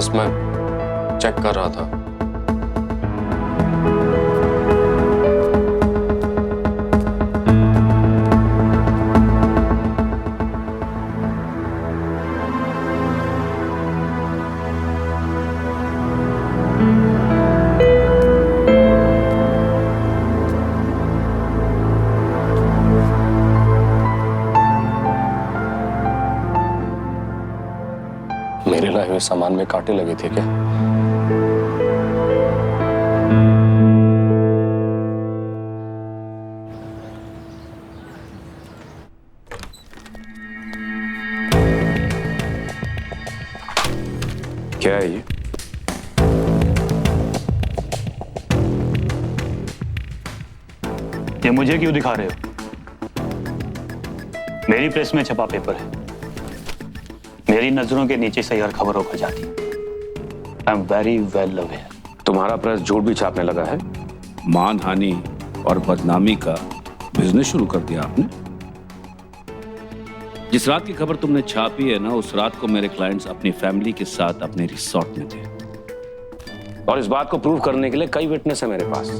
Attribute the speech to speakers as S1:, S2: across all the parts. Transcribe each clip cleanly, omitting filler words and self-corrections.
S1: बस मैं चेक कर रहा था। मेरे लाए हुए सामान में कांटे लगे थे क्या? क्या है ये?
S2: ये मुझे क्यों दिखा रहे हो? मेरी प्रेस में छपा पेपर है। मेरी नजरों के नीचे से हर खबर होकर जाती। I am very well aware.
S1: तुम्हारा प्रेस झूठ भी छापने लगा है?
S3: मानहानि और बदनामी का बिजनेस शुरू कर दिया आपने। जिस रात की खबर तुमने छापी है ना, उस रात को मेरे क्लाइंट्स अपनी फैमिली के साथ अपने रिसोर्ट में थे।
S1: और इस बात को प्रूव करने के लिए कई विटनेस है मेरे पास।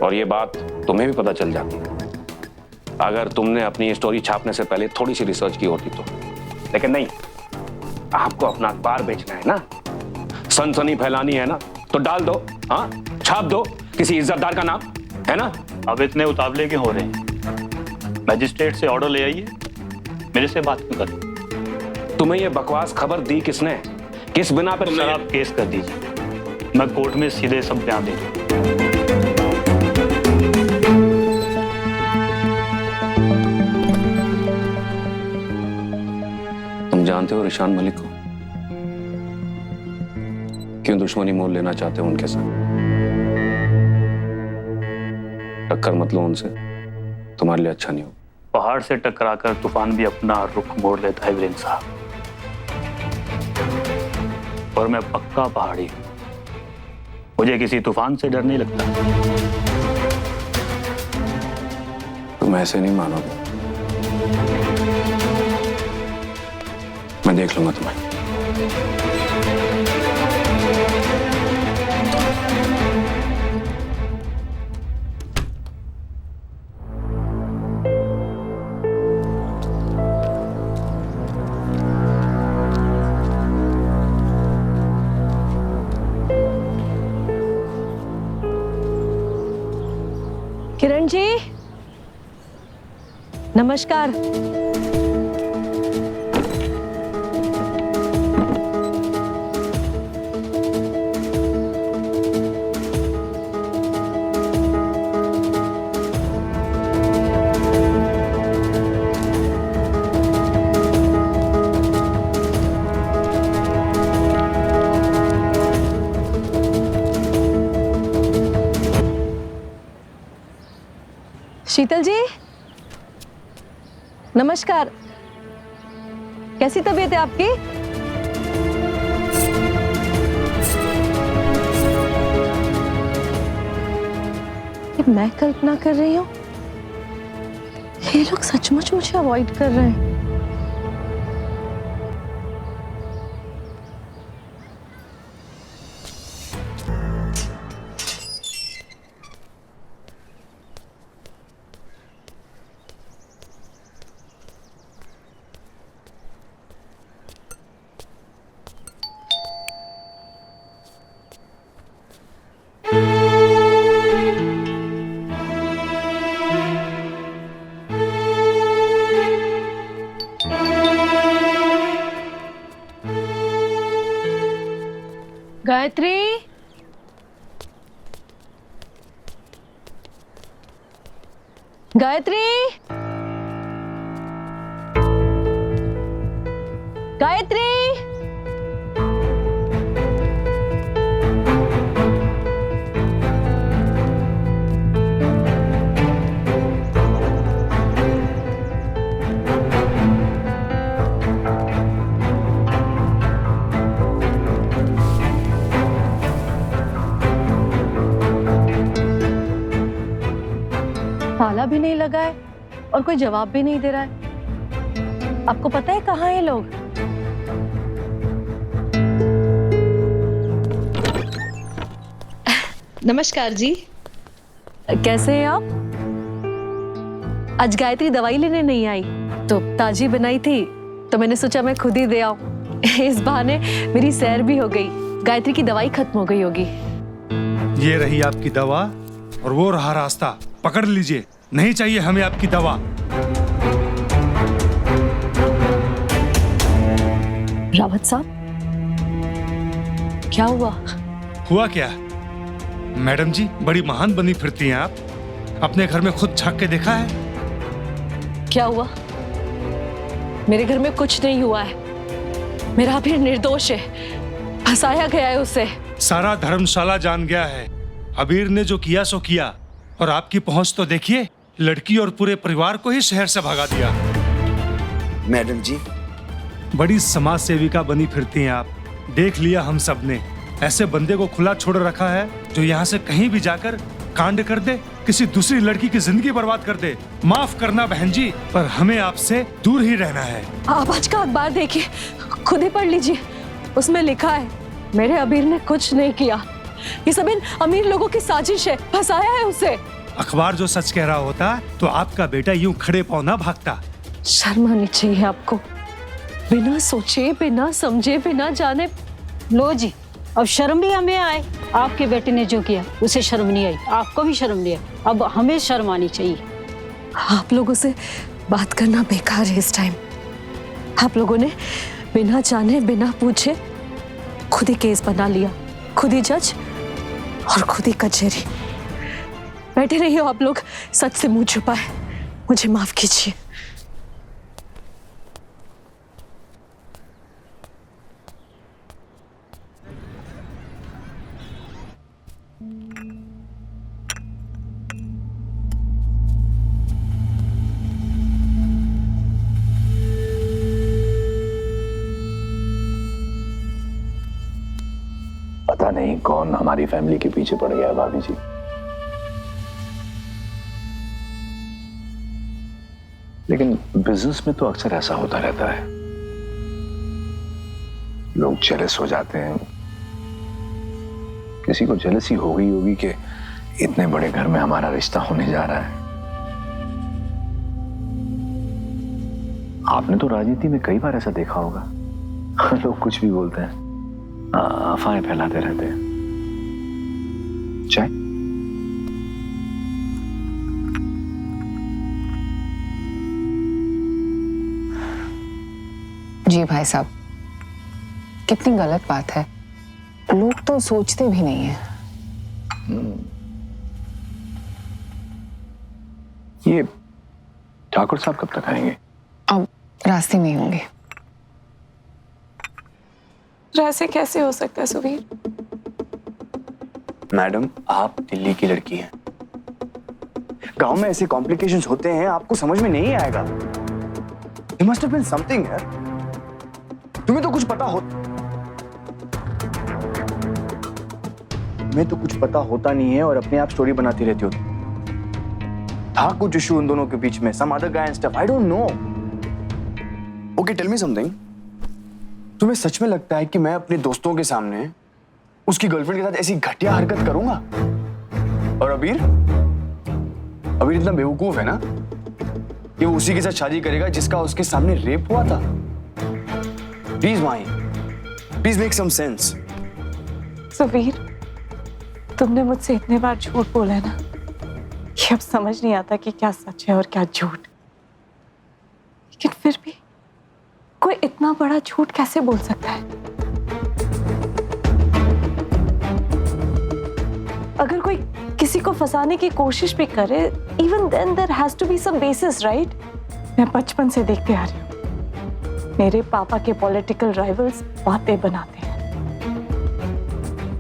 S1: और ये बात तुम्हें भी पता चल जाती अगर तुमने अपनी स्टोरी छापने से पहले थोड़ी सी रिसर्च की होती तो। लेकिन नहीं, आपको अपना अखबार बेचना है ना, सनसनी फैलानी है ना, तो डाल दो, हाँ, छाप दो किसी इज्जतदार का नाम, है ना?
S2: अब इतने उतावले क्यों हो रहे हैं? मैजिस्ट्रेट से ऑर्डर ले आइए, मेरे से बात क्यों कर रहे?
S1: तुम्हें ये बकवास खबर दी किसने? किस बिना पर?
S2: सर आप केस कर दीजिए, मैं कोर्ट में सीधे सब बयान दे दूं।
S1: तुम जानते हो रिशान मलिक को? क्यों दुश्मनी मोल लेना चाहते हो उनके साथ? टक्कर मत लो उनसे, तुम्हारे लिए अच्छा नहीं हो।
S2: पहाड़ से टकराकर तूफान भी अपना रुख मोड़ लेता है वीरेंद्र साहब, और मैं पक्का पहाड़ी हूं। मुझे किसी तूफान से डर नहीं लगता।
S1: तुम ऐसे नहीं मानोगे, मैं देख लूंगा तुम्हें।
S4: किरण जी, नमस्कार। शीतल जी, नमस्कार। कैसी तबीयत है आपकी? ये मैं कल्पना कर रही हूँ, ये लोग सचमुच मुझे अवॉइड कर रहे हैं। गायत्री, गायत्री, गायत्री। ताला भी नहीं लगा है और कोई जवाब भी नहीं दे रहा है। आपको पता है कहाँ हैं ये लोग? नमस्कार जी। कैसे हैं आप? आज गायत्री दवाई लेने नहीं आई तो ताजी बनाई थी तो मैंने सोचा मैं खुद ही दे आऊं। इस बहाने मेरी सैर भी हो गई। गायत्री की दवाई खत्म हो गई होगी।
S5: ये रही आपकी दवा और वो रहा रास्ता, पकड़ लीजिए। नहीं चाहिए हमें आपकी दवा।
S4: रावत साहब, क्या हुआ?
S5: हुआ क्या? मैडम जी बड़ी महान बनी फिरती हैं आप। अपने घर में खुद झांक के देखा है?
S4: क्या हुआ? मेरे घर में कुछ नहीं हुआ है। मेरा अभी निर्दोष है, फंसाया गया है उसे।
S5: सारा धर्मशाला जान गया है अबीर ने जो किया सो किया। और आपकी पहुंच तो देखिए, लड़की और पूरे परिवार को ही शहर से भगा दिया।
S6: मैडम जी,
S5: बड़ी समाज सेविका बनी फिरती हैं आप। देख लिया हम सब ने। ऐसे बंदे को खुला छोड़ रखा है जो यहाँ से कहीं भी जाकर कांड कर दे, किसी दूसरी लड़की की जिंदगी बर्बाद कर दे। माफ करना बहन जी, पर हमें आपसे दूर ही रहना है।
S4: आप आज का अखबार देखिए, खुद ही पढ़ लीजिए। उसमें लिखा है मेरे अबीर ने कुछ नहीं किया, ये सब इन अमीर लोगों की साजिश है, फंसाया है उसे।
S5: अखबार जो सच कह रहा होता तो आपका बेटा यूं खड़े पांव ना भागता।
S4: शर्म आनी चाहिए आपको। बिना सोचे, बिना समझे, बिना जाने।
S7: लो जी, अब शर्म भी हमें आए। आपके बेटे ने जो किया उसे शर्म नहीं आई, आपको भी शर्म नहीं आई। अब हमें शर्म आनी चाहिए।
S4: आप लोगों से बात करना बेकार है इस टाइम। आप लोगों ने बिना जाने, बिना पूछे खुद ही केस बना लिया, खुद ही जज और खुद ही कचहरी। बैठे रहिए आप लोग, सच से मुंह छुपाए। मुझे माफ कीजिए।
S8: पता नहीं कौन हमारी फैमिली के पीछे पड़ गया है भाभी जी। लेकिन बिजनेस में तो अक्सर ऐसा होता रहता है, लोग जेलस हो जाते हैं। किसी को जेलसी हो गई होगी कि इतने बड़े घर में हमारा रिश्ता होने जा रहा है। आपने तो राजनीति में कई बार ऐसा देखा होगा, लोग कुछ भी बोलते हैं, अफवाहें फैलाते रहते हैं। चाय?
S9: जी भाई साहब, कितनी गलत बात है। लोग तो सोचते भी नहीं है।
S8: ये ठाकुर साहब कब तक आएंगे?
S9: अब रास्ते में ही होंगे।
S10: ऐसे कैसे हो सकता है सुवीर?
S6: मैडम आप दिल्ली की लड़की हैं। गांव में ऐसे कॉम्प्लिकेशंस होते हैं, आपको समझ में नहीं आएगा। There must have been something यार। तुम्हें तो कुछ पता हो, तुम्हें तो कुछ पता होता नहीं है और अपने आप स्टोरी बनाती रहती हो। था कुछ इशू उन दोनों के बीच में, some other guy and stuff, I don't know। Okay, tell me something। तुम्हें सच में लगता है कि मैं अपने दोस्तों के सामने उसकी गर्लफ्रेंड के साथ ऐसी घटिया हरकत करूंगा? और अबीर इतना बेवकूफ है ना कि वो उसी के साथ शादी करेगा जिसका उसके सामने रेप हुआ था। Please Mahi, please make some sense.
S10: Suvir, तुमने मुझसे इतने बार झूठ बोला है ना कि अब समझ नहीं आता कि क्या सच है और क्या झूठ। लेकिन फिर भी कोई इतना बड़ा झूठ कैसे बोल सकता है? अगर कोई किसी को फंसाने की कोशिश भी करे, even then there has to be some basis, right? मैं बचपन से देखते आ रही हूँ, मेरे पापा के पॉलिटिकल राइवल्स बातें बनाते हैं,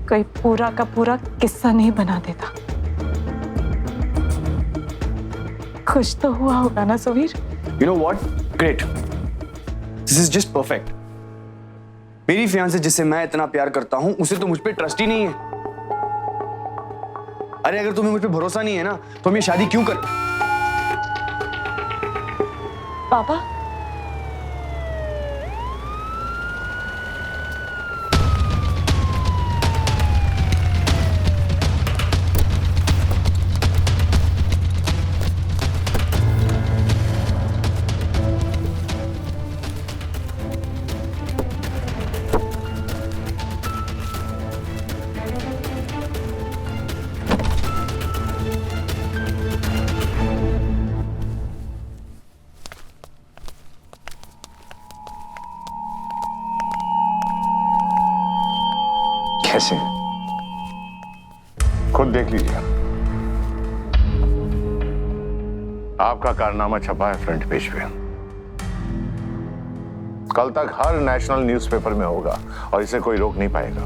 S10: कोई पूरा का पूरा किस्सा नहीं बना देता। खुश तो हुआ होगा ना Suvir?
S6: You know what? Great. This is just perfect. मेरी फियांसे जिससे मैं इतना प्यार करता हूं, उसे तो मुझ पे ट्रस्ट ही नहीं है। अरे अगर तुम्हें मुझ पे भरोसा नहीं है ना, तो हम ये शादी क्यों कर?
S10: पापा,
S8: कैसे?
S11: खुद देख लीजिए, आपका कारनामा छपा है फ्रंट पेज पे। कल तक हर नेशनल न्यूज़पेपर में होगा और इसे कोई रोक नहीं पाएगा।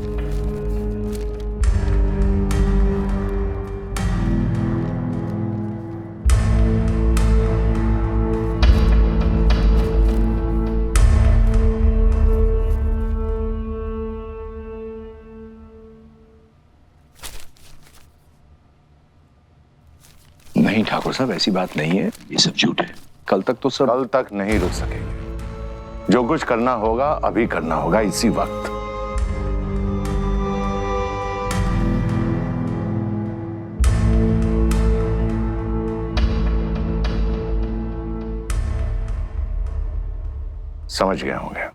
S8: नहीं ठाकुर साहब, ऐसी बात नहीं है, ये सब झूठ है। कल तक तो सब
S11: कल तक नहीं रुक सकेंगे। जो कुछ करना होगा अभी करना होगा, इसी वक्त। समझ गए होंगे,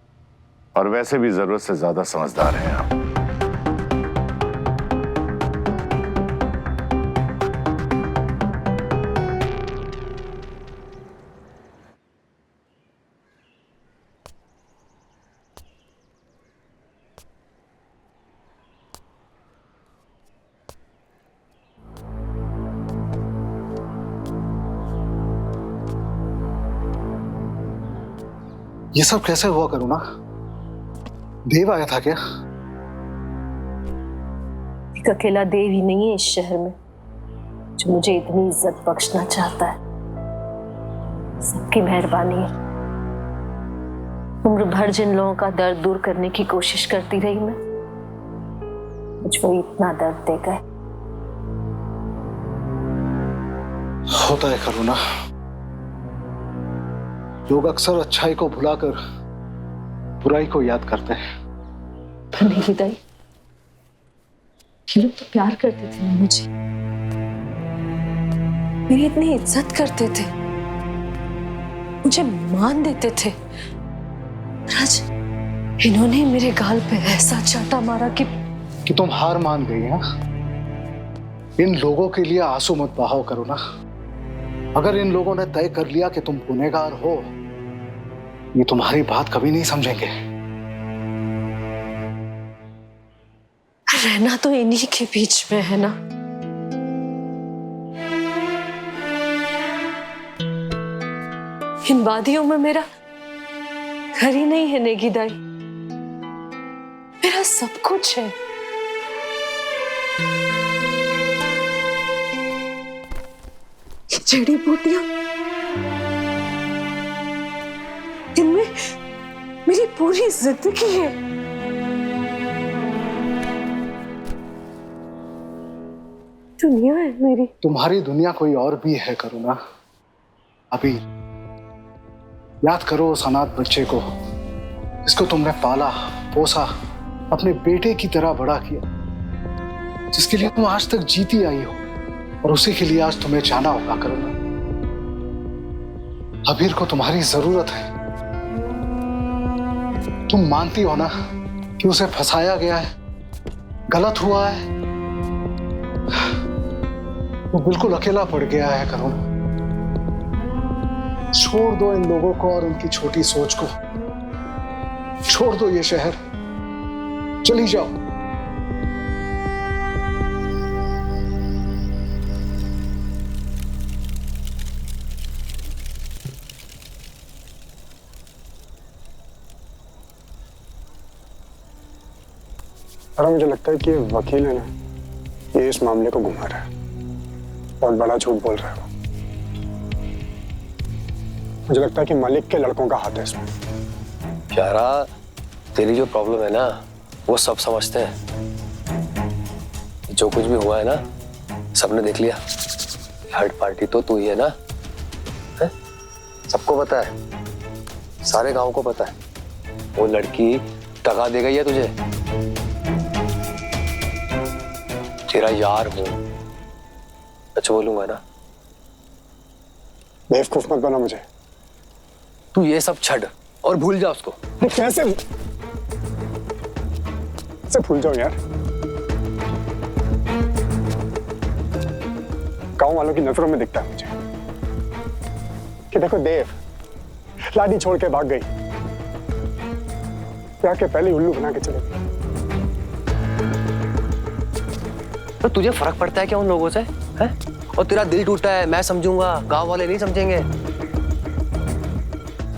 S11: और वैसे भी जरूरत से ज्यादा समझदार हैं आप।
S12: ये सब कैसे हुआ करुणा? देव आया था क्या?
S4: एक अकेला देव ही नहीं है इस शहर में जो मुझे इतनी इज्जत बख्शना चाहता है। सबकी मेहरबानी है। उम्र भर जिन लोगों का दर्द दूर करने की कोशिश करती रही मैं, मुझको इतना दर्द दे गए।
S12: होता है करुणा, लोग अक्सर अच्छाई को भुलाकर बुराई को याद करते हैं।
S4: पर नहीं दाई, ये लोग तो प्यार करते थे ना मुझे, मेरी इतनी इज्जत करते थे, मुझे मान देते थे। आज इन्होंने मेरे गाल पे ऐसा चाटा मारा कि
S12: तुम हार मान गई हैं। इन लोगों के लिए आंसू मत बहाओ करुणा। अगर इन लोगों ने तय कर लिया कि तुम गुनहगार हो, ये तुम्हारी बात कभी नहीं समझेंगे।
S4: रहना तो इन्हीं के बीच में है ना। इन वादियों में मेरा घर ही नहीं है नेगी दाई, मेरा सब कुछ है। जड़ी बूटियां, इनमें मेरी पूरी जिंदगी है। दुनिया है मेरी।
S12: तुम्हारी दुनिया कोई और भी है करुणा। अभी याद करो उस अनाथ बच्चे को जिसको तुमने पाला पोसा, अपने बेटे की तरह बड़ा किया, जिसके लिए तुम आज तक जीती आई हो, और उसी के लिए आज तुम्हें जाना होगा करुणा। अबीर को तुम्हारी जरूरत है। तुम मानती हो ना कि उसे फंसाया गया है, गलत हुआ है, वो बिल्कुल अकेला पड़ गया है करुणा। छोड़ दो इन लोगों को और उनकी छोटी सोच को। छोड़ दो ये शहर, चली जाओ।
S13: मुझे लगता है कि वकील है ना, ये इस मामले को घुमा रहा है, बहुत बड़ा झूठ बोल रहा है वो। मुझे लगता है कि मलिक के लड़कों का हाथ है इसमें।
S14: प्यारा, तेरी जो प्रॉब्लम है ना वो सब समझते हैं। जो कुछ भी हुआ है ना सबने देख लिया। थर्ड पार्टी तो तू ही है ना, है? सबको पता है, सारे गांव को पता है। वो लड़की टका दे गई है तुझे। तेरा यार हूं, अच्छा बोलूंगा ना।
S13: बेवकूफ मत बना मुझे।
S14: तू ये सब छड़ और भूल जा उसको।
S13: कैसे भूल जाओ यार? गांव वालों की नजरों में दिखता है मुझे कि देखो देव लाडी छोड़ के भाग गई, प्यार के पहले उल्लू बना के चले गई।
S14: तुझे फर्क पड़ता है क्या उन लोगों से, हैं? और तेरा दिल टूटा है, मैं समझूंगा, गांव वाले नहीं समझेंगे।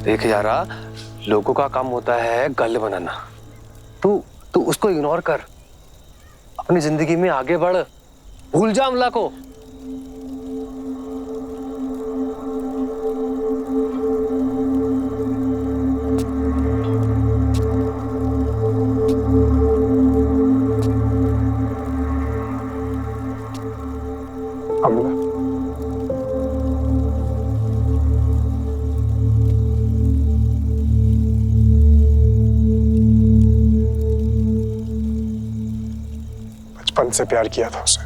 S14: देख यारा, लोगों का काम होता है गल बनाना। तू उसको इग्नोर कर, अपनी जिंदगी में आगे बढ़, भूल जा अमला को।
S13: अमला, बचपन से प्यार किया था उसे।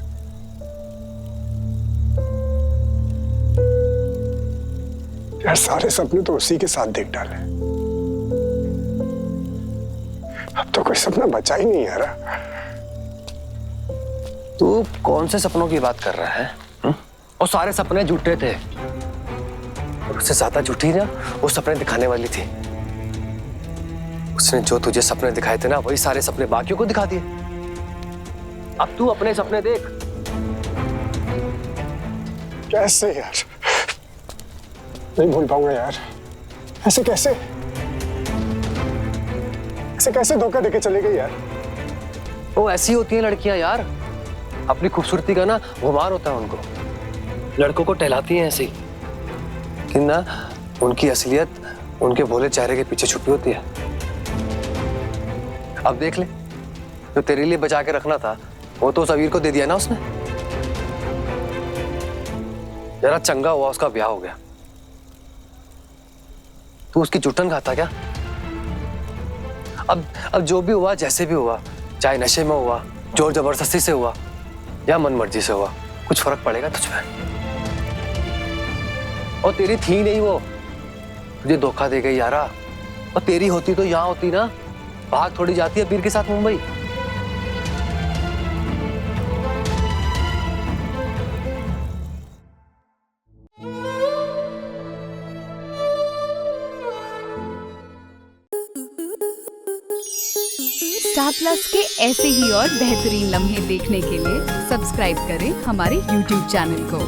S13: यार सारे सपने तो उसी के साथ देख डाले, अब तो कोई सपना बचा ही नहीं यार।
S14: तू कौन से सपनों की बात कर रहा है? और सारे सपने झूठे थे, और उससे ज्यादा झूठी ना वो सपने दिखाने वाली थी। उसने जो तुझे सपने दिखाए थे ना, वही सारे सपने बाकियों को दिखा दिए। अब तू अपने सपने देख।
S13: कैसे यार, नहीं भूल पाऊंगा यार। ऐसे कैसे, ऐसे कैसे धोखा देके चले गई यार।
S14: वो ऐसी होती हैं लड़कियां यार, अपनी खूबसूरती का ना गुमार होता है उनको, लड़कों को टहलाती हैं ऐसे ही, लेकिन ना उनकी असलियत उनके भोले चेहरे के पीछे छुपी होती है। अब देख ले, जो तेरे लिए बचा के रखना था वो तो सबीर को दे दिया ना उसने। जरा चंगा हुआ उसका ब्याह हो गया, तू उसकी चुटन खाता क्या? अब जो भी हुआ, जैसे भी हुआ, चाहे नशे में हुआ, जोर जबरदस्ती से हुआ या मन मर्जी से हुआ, कुछ फर्क पड़ेगा तुझ पे? और तेरी थी नहीं वो, तुझे धोखा दे गई यारा। और तेरी होती तो यहां होती ना, भाग थोड़ी जाती है वीर के साथ मुंबई।
S15: स्टार प्लस के ऐसे ही और बेहतरीन लम्हे देखने के लिए सब्सक्राइब करें हमारे YouTube चैनल को।